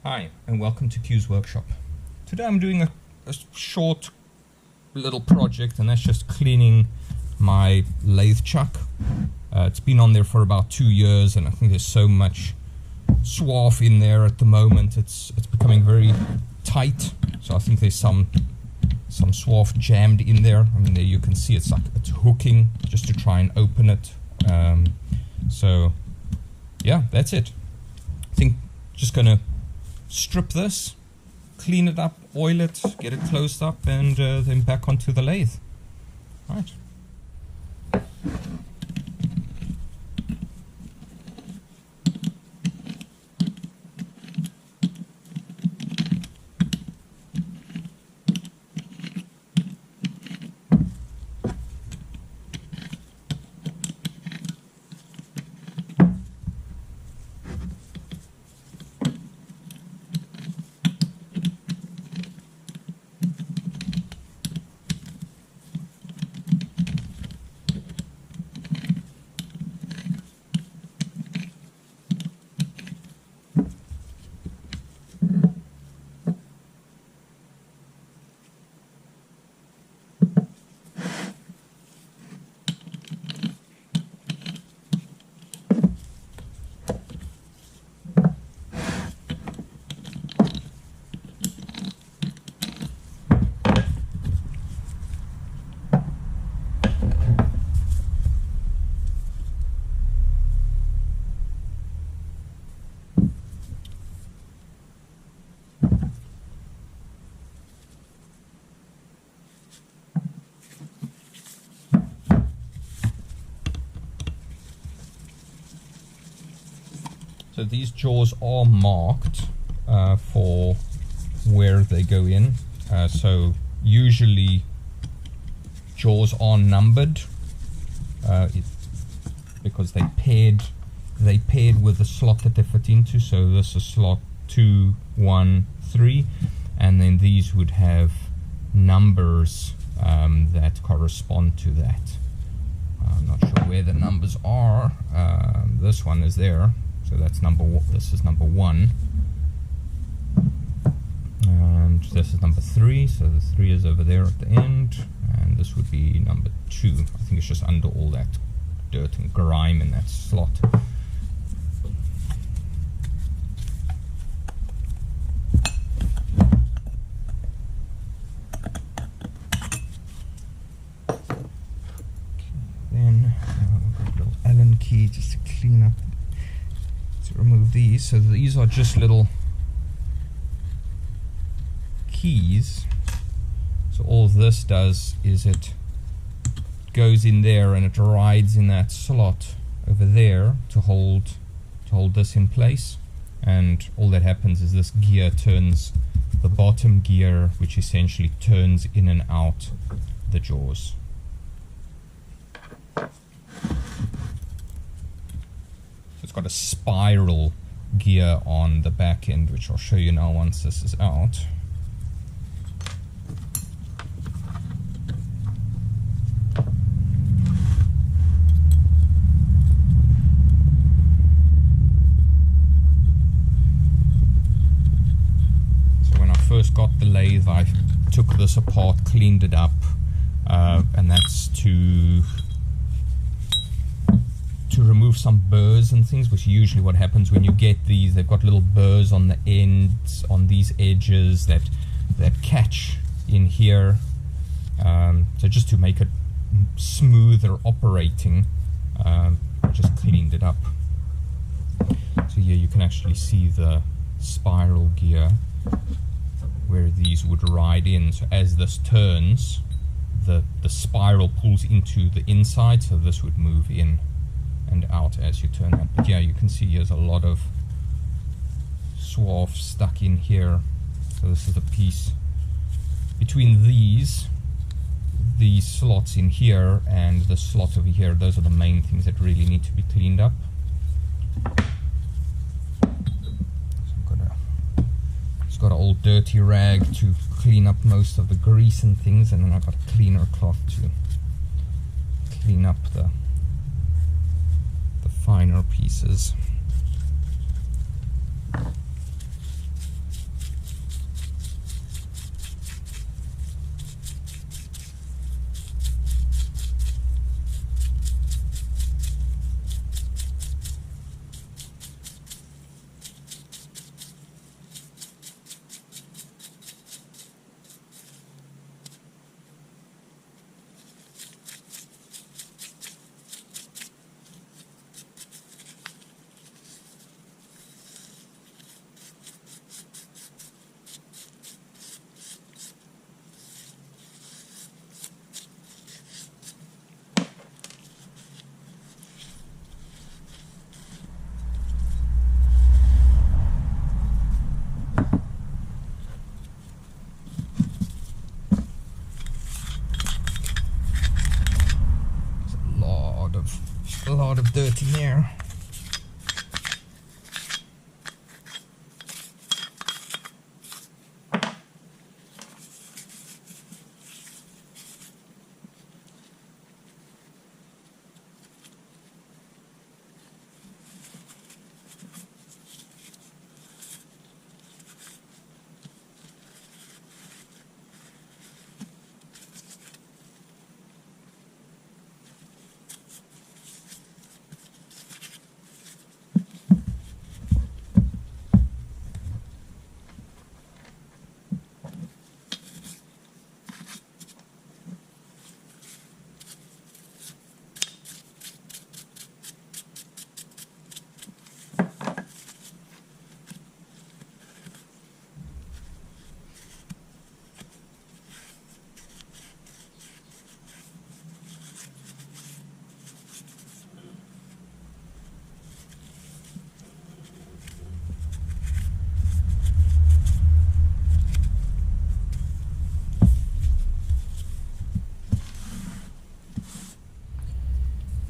Hi, and welcome to Q's Workshop. Today I'm doing a short little project, and that's just cleaning my Lathe Chuck. It's been on there for about 2 years, and I think there's so much swarf in there at the moment. It's becoming very tight, so I think there's some swarf jammed in there. I mean, there you can see it's hooking just to try and open it. So yeah, that's it. I think just gonna strip this, clean it up, oil it, get it closed up, and then back onto the lathe. Right. So these jaws are marked for where they go in. So usually jaws are numbered because they paired with the slot that they fit into. So this is slot 2, 1, 3, and then these would have numbers that correspond to that. I'm not sure where the numbers are. This one is there. So that's number one. This is number 1, and this is number 3. So the 3 is over there at the end, and this would be number 2. I think it's just under all that dirt and grime in that slot. Then I've got a little Allen key just to clean up. To remove these, so these are just little keys. So all this does is it goes in there and it rides in that slot over there to hold this in place, and all that happens is this gear turns the bottom gear, which essentially turns in and out the jaws. It's got a spiral gear on the back end, which I'll show you now once this is out. So when I first got the lathe, I took this apart, cleaned it up, and that's to remove some burrs and things, which usually what happens when you get these. They've got little burrs on the ends, on these edges that catch in here. So just to make it smoother operating, I just cleaned it up. So here you can actually see the spiral gear where these would ride in. So as this turns, the spiral pulls into the inside, so this would move in and out as you turn that. But yeah, you can see there's a lot of swarf stuck in here. So this is the piece between these slots in here and the slot over here. Those are the main things that really need to be cleaned up. So just got an old dirty rag to clean up most of the grease and things, and then I've got a cleaner cloth to clean up the finer pieces. get in there.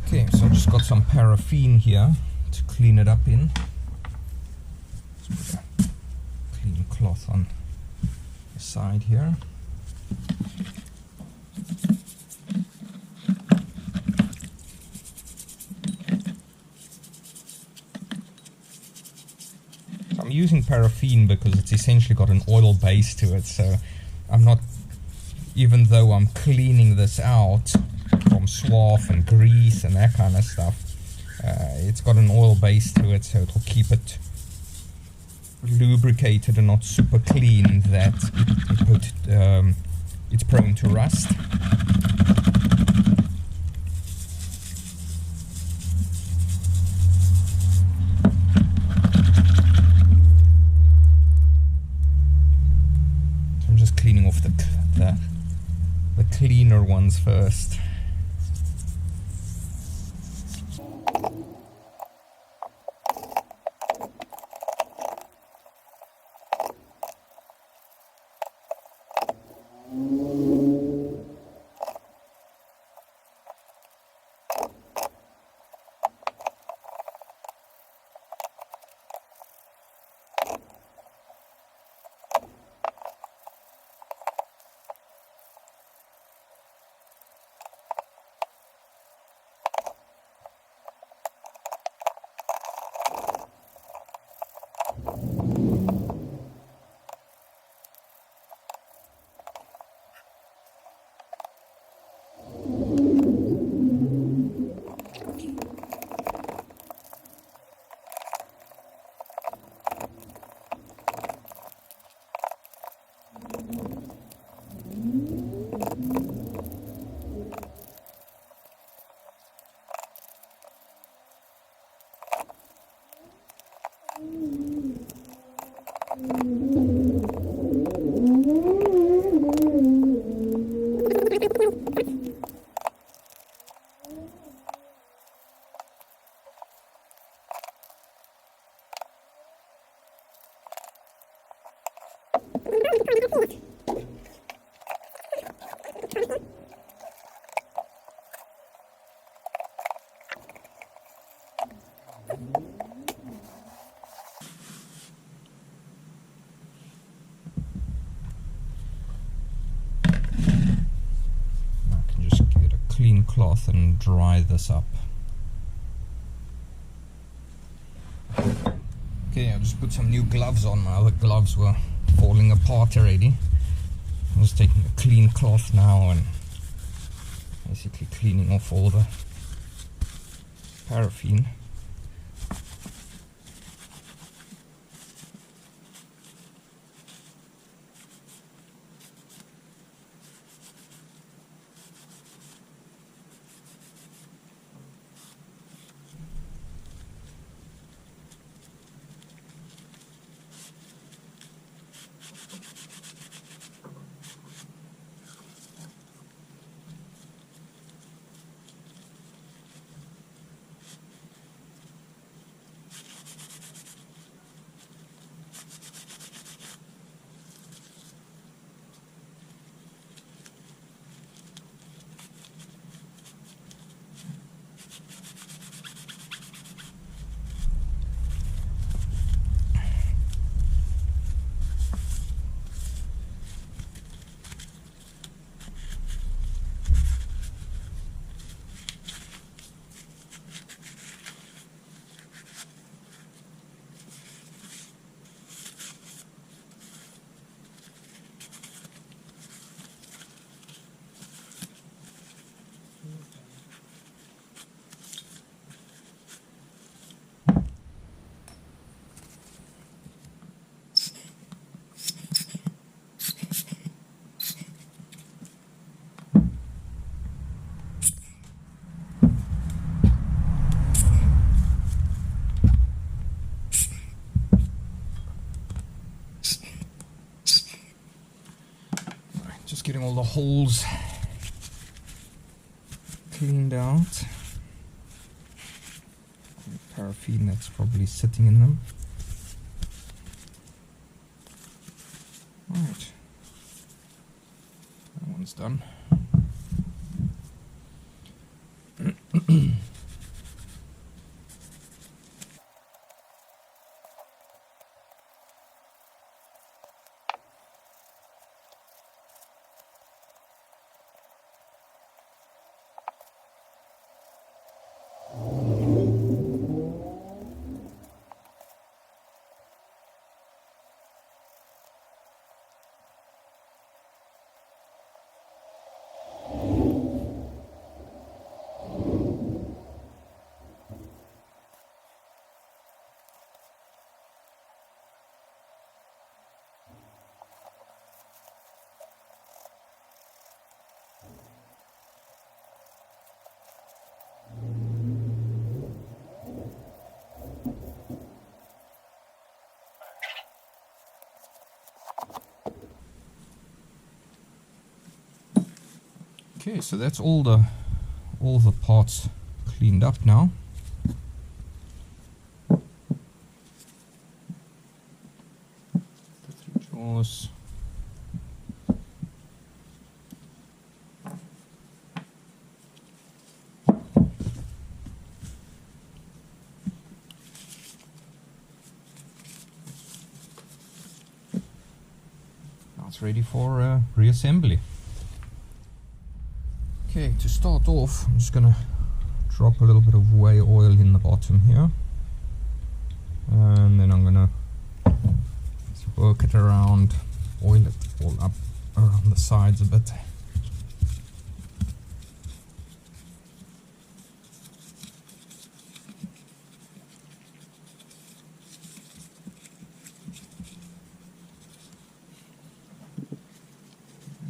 Okay, so I've just got some paraffin here to clean it up in. Let's put a clean cloth on the side here. So I'm using paraffin because it's essentially got an oil base to it, so I'm not, even though I'm cleaning this out from swarf and grease and that kind of stuff, it's got an oil base to it, so it'll keep it lubricated and not super clean, that it's prone to rust. So I'm just cleaning off the cleaner ones first. Clean cloth and dry this up. Okay, I just put some new gloves on. My other gloves were falling apart already. I'm just taking a clean cloth now and basically cleaning off all the paraffin. Just getting all the holes cleaned out. Paraffin that's probably sitting in them. Right, that one's done. Okay, so that's all the parts cleaned up now. The 3 jaws. Now it's ready for reassembly. Okay, to start off, I'm just going to drop a little bit of whey oil in the bottom here, and then I'm going to work it around, oil it all up around the sides a bit.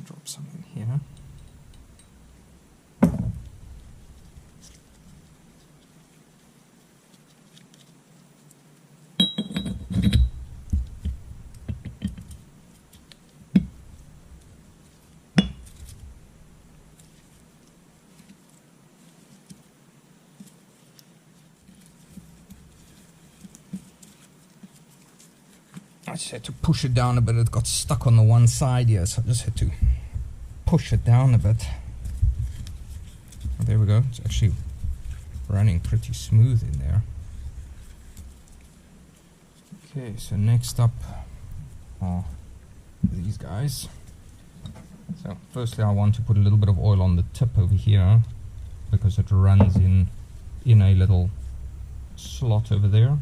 Drop some in here. I just had to push it down a bit. It got stuck on the one side here, so I just had to push it down a bit. Oh, there we go. It's actually running pretty smooth in there. Okay, so next up are these guys. So firstly I want to put a little bit of oil on the tip over here because it runs in a little slot over there.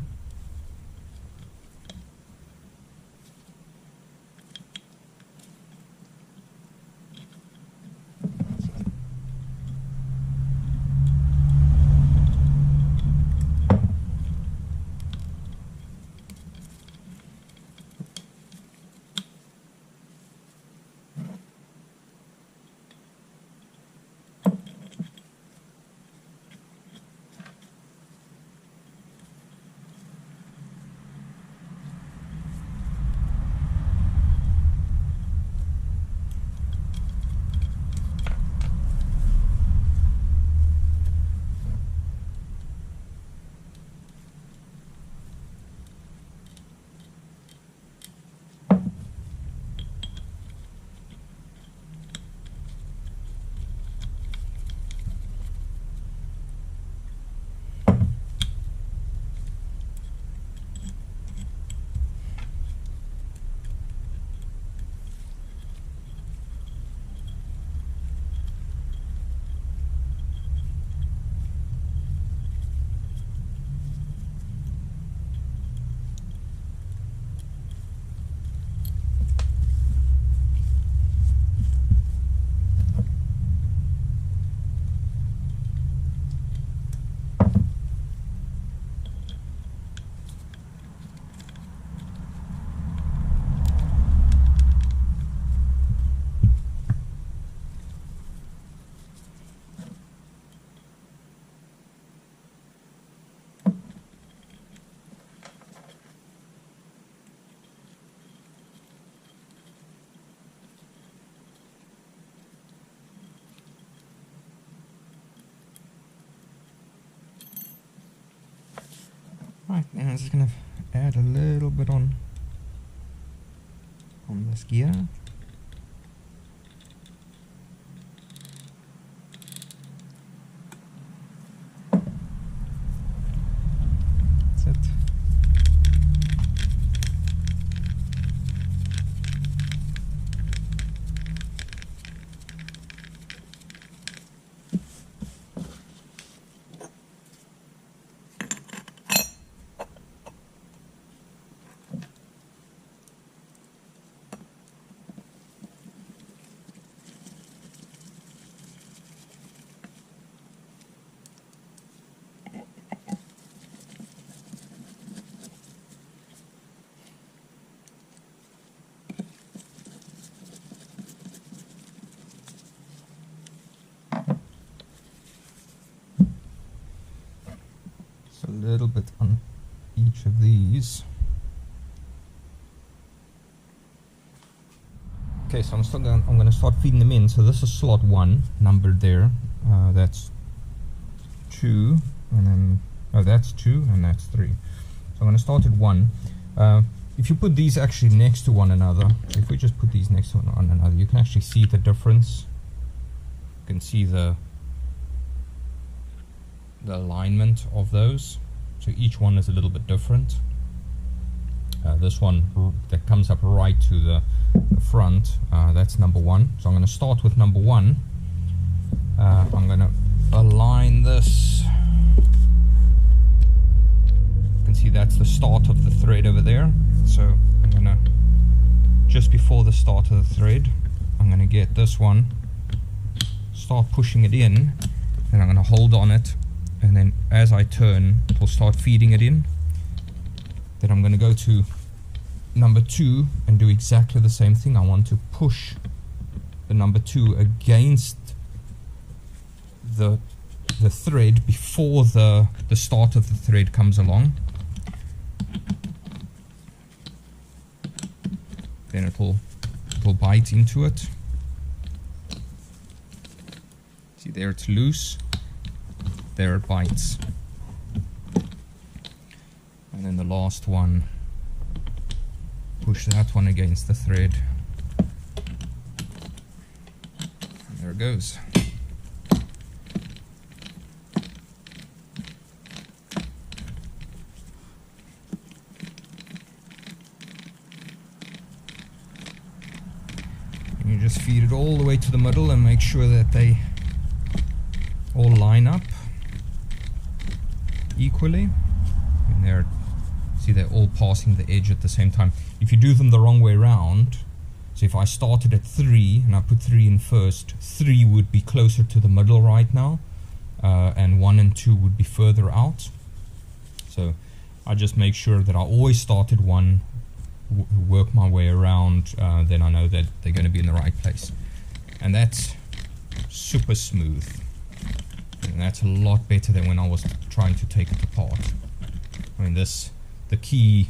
Right, now I'm just gonna add a little bit on this gear. That's it. A little bit on each of these. Okay, so I'm going to start feeding them in. So this is slot 1, numbered there. That's 2, and then that's 2, and that's 3. So I'm going to start at 1. If you put these actually next to one another, if we just put these next to one another, you can actually see the difference. You can see the alignment of those. So each one is a little bit different. This one that comes up right to the front, that's number 1. So I'm going to start with number 1. I'm going to align this. You can see that's the start of the thread over there. So I'm going to, just before the start of the thread, I'm going to get this one, start pushing it in, and I'm going to hold on it, and then as I turn, it will start feeding it in. Then I'm going to go to number 2 and do exactly the same thing. I want to push the number 2 against the thread before the start of the thread comes along. Then it will bite into it. See, there it's loose, there it bites. And then the last one, push that one against the thread, and there it goes. And you just feed it all the way to the middle and make sure that they all line up equally. And they're, see, they're all passing the edge at the same time. If you do them the wrong way around, so if I started at 3 and I put 3 in first, 3 would be closer to the middle right now, and 1 and 2 would be further out. So I just make sure that I always start at 1, work my way around, then I know that they're going to be in the right place. And that's super smooth. And that's a lot better than when I was trying to take it apart. I mean, the key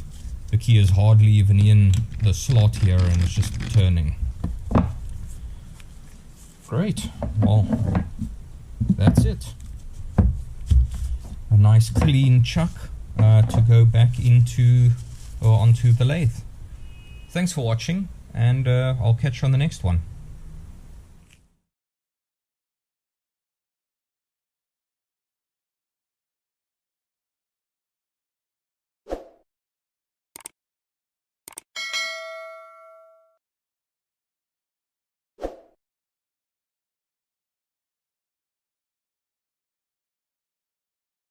is hardly even in the slot here, and it's just turning. Great. Well, that's it. A nice clean chuck to go back into or onto the lathe. Thanks for watching, and I'll catch you on the next one.